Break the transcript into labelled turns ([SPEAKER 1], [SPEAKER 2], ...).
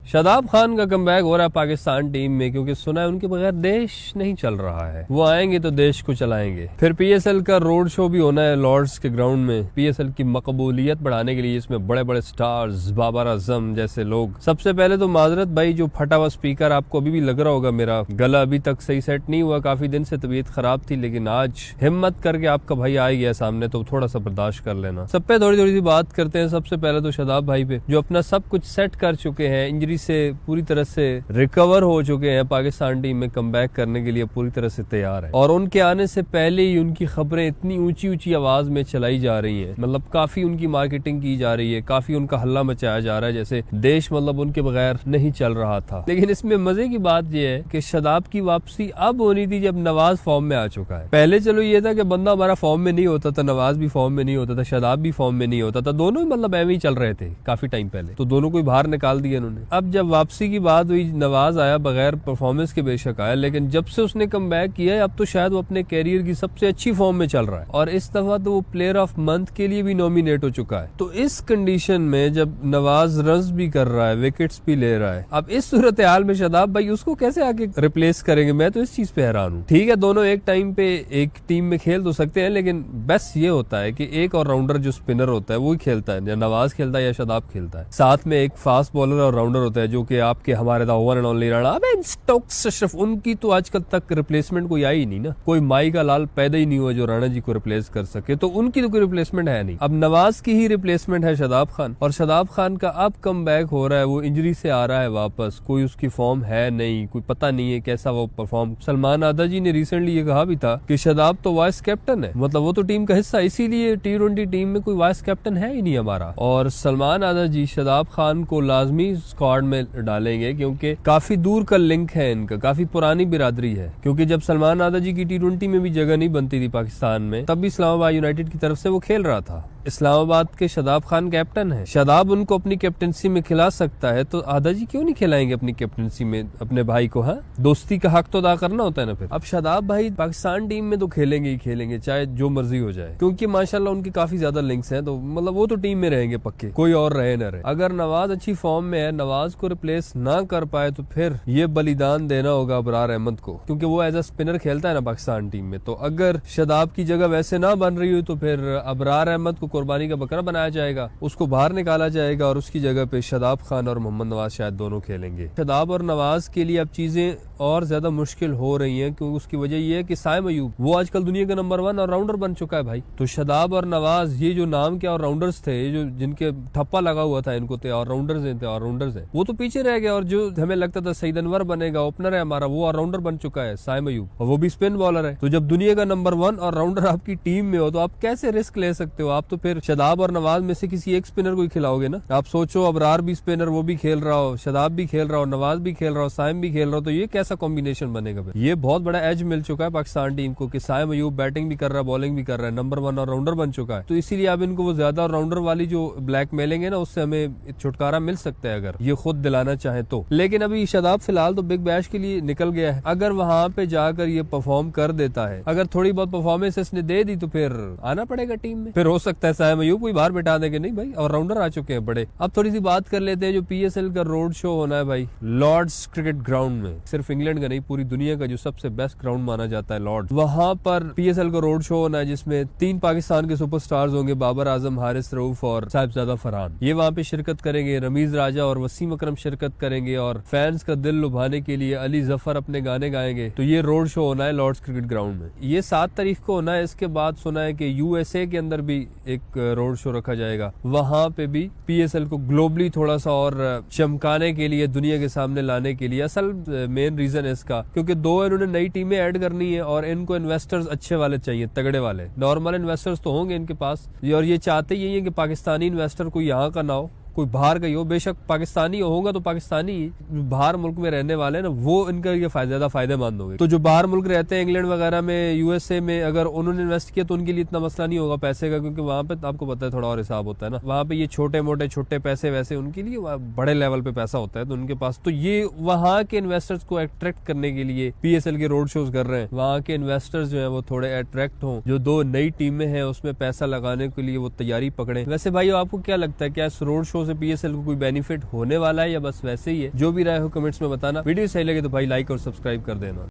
[SPEAKER 1] शादाब खान का कमबैक हो रहा है पाकिस्तान टीम में, क्योंकि सुना है उनके बगैर देश नहीं चल रहा है। वो आएंगे तो देश को चलाएंगे। फिर पीएसएल का रोड शो भी होना है लॉर्ड्स के ग्राउंड में, पीएसएल की मकबूलियत बढ़ाने के लिए। इसमें बड़े बड़े स्टार्स, बाबर आजम जैसे लोग। सबसे पहले तो माजरत भाई, जो फटा हुआ स्पीकर आपको अभी भी लग रहा होगा, मेरा गला अभी तक सही सेट नहीं हुआ, काफी दिन से तबीयत खराब थी, लेकिन आज हिम्मत करके आपका भाई आ गया सामने, तो थोड़ा सा बर्दाश्त कर लेना। सब पे थोड़ी थोड़ी सी बात करते हैं। सबसे पहले तो शादाब भाई पे, जो अपना सब कुछ सेट कर चुके हैं, इंजरी से पूरी तरह से रिकवर हो चुके हैं, पाकिस्तान टीम में कमबैक करने के लिए पूरी तरह से तैयार है। और उनके आने से पहले ही उनकी खबरें इतनी ऊंची ऊंची आवाज में चलाई जा रही हैं, मतलब काफी उनकी मार्केटिंग की जा रही है, काफी उनका हल्ला मचाया जा रहा है, जैसे देश मतलब उनके बगैर नहीं चल रहा था। लेकिन इसमें मजे की बात यह है कि शादाब की वापसी अब होनी थी जब नवाज फॉर्म में आ चुका है। पहले चलो ये था कि बंदा हमारा फॉर्म में नहीं होता था, नवाज भी फॉर्म में नहीं होता था, शादाब भी फॉर्म में नहीं होता था, दोनों ही मतलब ऐਵੇਂ ही चल रहे थे काफी टाइम पहले, तो दोनों को ही बाहर निकाल दिया उन्होंने। अब जब वापसी की बात हुई, नवाज आया बगैर परफॉर्मेंस के, बेशक आया, लेकिन जब से उसने कमबैक किया है अब तो शायद वो अपने कैरियर की सबसे अच्छी फॉर्म में चल रहा है, और इस दफा तो वो प्लेयर ऑफ मंथ के लिए भी नॉमिनेट हो चुका है। तो इस कंडीशन में जब नवाज रन्स भी कर रहा है, विकेट्स भी ले रहा है, अब इस सूरत हाल में शादाब भाई उसको कैसे आके रिप्लेस करेंगे? मैं तो इस चीज पे हैरान हूँ। ठीक है, दोनों एक टाइम पे एक टीम में खेल तो सकते हैं, लेकिन बेस्ट ये होता है कि एक और राउंडर जो स्पिनर होता है वो ही खेलता है, या नवाज खेलता है या शादाब खेलता है, साथ में एक फास्ट बॉलर और राउंडर होता है, जो कि आपके हमारे वन एंड ओनली राणा। अब स्टोक्स अशरफ, उनकी तो आजकल तक रिप्लेसमेंट कोई आई नहीं ना, कोई माई का लाल पैदा ही नहीं हुआ जो राणा जी को रिप्लेस कर सके, तो उनकी तो कोई रिप्लेसमेंट है नहीं। अब नवाज की ही रिप्लेसमेंट है शादाब खान, और शादाब खान का अब कम बैक हो रहा है, वो इंजरी से आ रहा है वापस, कोई उसकी फॉर्म है नहीं, कोई पता नहीं है कैसा वो परफॉर्म। सलमान आदा जी ने रिसेंटली ये कहा भी था कि शादाब तो वाइस कैप्टन है, मतलब वो तो टीम का हिस्सा, इसीलिए T20 टीम में कोई वाइस कैप्टन है ही नहीं हमारा। और सलमान आदा जी शादाब खान को लाजमी स्क्वाड में डालेंगे, क्योंकि काफी दूर का लिंक है इनका, काफी पुरानी बिरादरी है। क्योंकि जब सलमान आदा जी की T20 में भी जगह नहीं बनती थी पाकिस्तान में, तब भी इस्लामाबाद यूनाइटेड की तरफ से वो खेल रहा था। इस्लामाबाद के शादाब खान कैप्टन है, शादाब उनको अपनी कैप्टनसी में खिला सकता है, तो आदा जी क्यों नहीं खिलाएंगे अपनी कैप्टनसी में अपने भाई को? हाँ, दोस्ती का हक तो अदा करना होता है ना। फिर अब शादाब भाई पाकिस्तान टीम में तो खेलेंगे ही खेलेंगे, चाहे जो मर्जी हो जाए, क्योंकि माशाल्लाह उनकी काफी ज्यादा लिंक्स हैं, तो मतलब वो तो टीम में रहेंगे पक्के, कोई और रहे न रहे। अगर नवाज अच्छी फॉर्म में है, नवाज को रिप्लेस ना कर पाए, तो फिर ये बलिदान देना होगा अबरार अहमद को, क्योंकि वो एज अ स्पिनर खेलता है ना पाकिस्तान टीम में। तो अगर शादाब की जगह वैसे ना बन रही हो, तो फिर अबरार अहमद को कुर्बानी का बकरा बनाया जाएगा, उसको बाहर निकाला जाएगा, और उसकी जगह पे शादाब खान और मोहम्मद नवाज शायद दोनों खेलेंगे। शादाब और नवाज के लिए अब चीजें और ज्यादा मुश्किल हो रही हैं, क्योंकि उसकी वजह यह है कि साइम अयूब वो आजकल दुनिया का नंबर 1 और राउंडर बन चुका है भाई। तो शादाब और नवाज, ये जो नाम के और राउंडर्स थे, जो जिनके ठप्पा लगा हुआ था इनको, थे और राउंडर्स हैं, वो तो पीछे रह गए। और जो हमें लगता था सईद अनवर बनेगा, ओपनर है हमारा, वो ऑलराउंडर बन चुका है साइम अयूब, और वो भी स्पिन बॉलर है। तो जब दुनिया का नंबर 1 और राउंडर आपकी टीम में हो, तो आप कैसे रिस्क ले सकते हो? आप तो फिर शादाब और नवाज में से किसी एक स्पिनर को ही खिलाओगे ना। आप सोचो, अबरार भी स्पिनर, वो भी खेल रहा हो, शादाब भी खेल रहा हो, नवाज भी खेल रहा हो, साइम भी खेल रहा हो, तो ये कैसा कॉम्बिनेशन बनेगा? ये बहुत बड़ा एज मिल चुका है पाकिस्तान टीम को कि साइम अयूब बैटिंग भी कर रहा है, बॉलिंग भी कर रहा है, नंबर 1 और राउंडर बन चुका है। तो इसीलिए अब इनको वो ज्यादा राउंडर वाली जो ब्लैक मेलिंग है ना, उससे हमें छुटकारा मिल सकता है अगर ये खुद दिलाना चाहे तो। लेकिन अभी शादाब फिलहाल तो बिग बैश के लिए निकल गया है। अगर वहां पे जाकर ये परफॉर्म कर देता है, अगर थोड़ी बहुत परफॉर्मेंस इसने दे दी, तो फिर आना पड़ेगा टीम में। फिर हो सकता है साइम अयूब कोई बाहर बैठा देंगे, नहीं भाई, और राउंडर आ चुके हैं बड़े। अब थोड़ी सी बात कर लेते हैं जो पीएसएल का रोड शो होना है भाई लॉर्ड्स क्रिकेट ग्राउंड में। सिर्फ इंग्लैंड का नहीं, पूरी दुनिया का जो सबसे बेस्ट ग्राउंड माना जाता है लॉर्ड्स, वहां पर पीएसएल का रोड शो होना है, जिसमें 3 पाकिस्तान के सुपरस्टार्स होंगे, बाबर आजम, हारिस रऊफ और साहिबजादा फरहान। ये वहां पे शिरकत करेंगे। रमीज राजा और वसीम अकरम शिरकत करेंगे, और फैंस का दिल लुभाने के लिए अली जफर अपने गाने गाएंगे। तो ये रोड शो होना है लॉर्ड्स क्रिकेट ग्राउंड में। ये 7 तारीख को होना है। इसके बाद सुना है कि यूएसए के अंदर भी एक रोड शो रखा जाएगा, वहां पे भी पीएसएल को ग्लोबली थोड़ा सा और चमकाने के लिए, दुनिया के सामने लाने के लिए। असल मेन रीजन है इसका, क्योंकि 2 इन्होंने नई टीमें ऐड करनी है, और इनको इन्वेस्टर्स अच्छे वाले चाहिए, तगड़े वाले। नॉर्मल इन्वेस्टर्स तो होंगे इनके पास, और ये चाहते यही है कि पाकिस्तानी इन्वेस्टर कोई यहाँ का ना हो, कोई बाहर का ही हो। बेशक पाकिस्तानी होगा तो पाकिस्तानी ही, बाहर मुल्क में रहने वाले ना, वो इनका ये ज्यादा फायदेमंद होंगे। तो जो बाहर मुल्क रहते हैं, इंग्लैंड वगैरह में, यूएसए में, अगर उन्होंने इन्वेस्ट किया तो उनके लिए इतना मसला नहीं होगा पैसे का, क्योंकि वहां पे आपको पता है थोड़ा और हिसाब होता है ना। वहां पे ये छोटे पैसे, वैसे उनके लिए बड़े लेवल पे पैसा होता है तो उनके पास। तो ये वहां के इन्वेस्टर्स को अट्रैक्ट करने के लिए पीएसएल के रोड शोज कर रहे हैं। वहां के इन्वेस्टर्स जो है वो थोड़े अट्रैक्ट हों, जो 2 नई टीमें हैं उसमें पैसा लगाने के लिए वो तैयारी पकड़े। वैसे भाई आपको क्या लगता है, क्या इस रोड शो से पीएसएल को कोई बेनिफिट होने वाला है या बस वैसे ही है? जो भी राय हो कमेंट्स में बताना। वीडियो सही लगे तो भाई लाइक और सब्सक्राइब कर देना।